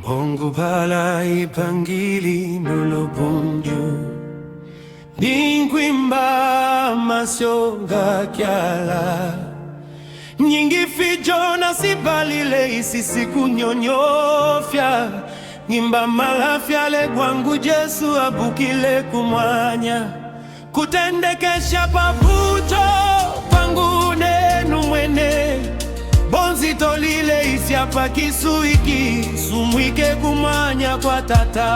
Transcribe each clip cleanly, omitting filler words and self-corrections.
Ongu pala ipangili nulubunju Ninkwimba masyonga kyala Nyingi fijo na sibalile isi siku nyonyofya Ngimba malafya le gwangu Jesu abukile kumwanya Kutendekesha papucho pangu nenu mwene Bonzi tolile isi hapa kisuiki Sumwike kumwanya kwa tata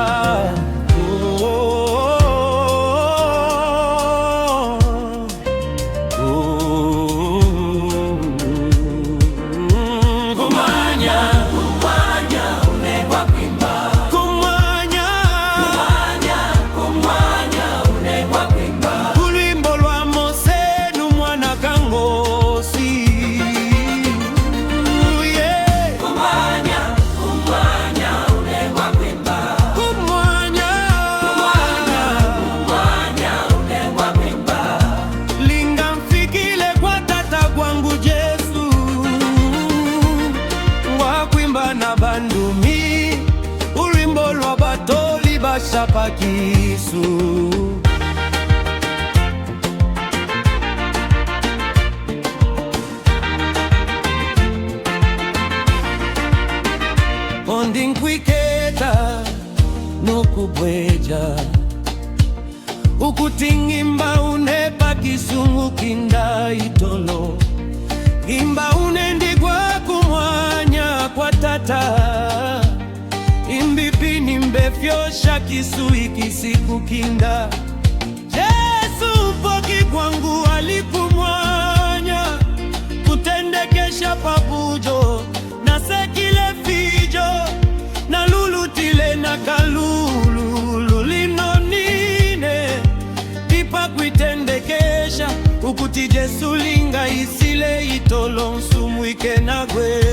Bandumi urimbo lwa batoli bashapa kisu Ondinkwiketa nukubweja Ukutingimba unepa kisungu kinda itolo Imba unendigwa kumwanya kwa tata Imbipi nimbefyosha kisui kisiku kinda Yesu mpoki kwangu alikumwanya Kutendekesha papujo na sekile fijo Na lulutile na kalulu linonine Tipa kuitendekesha ukuti Jesu linga isile itolo nsumwike na gwe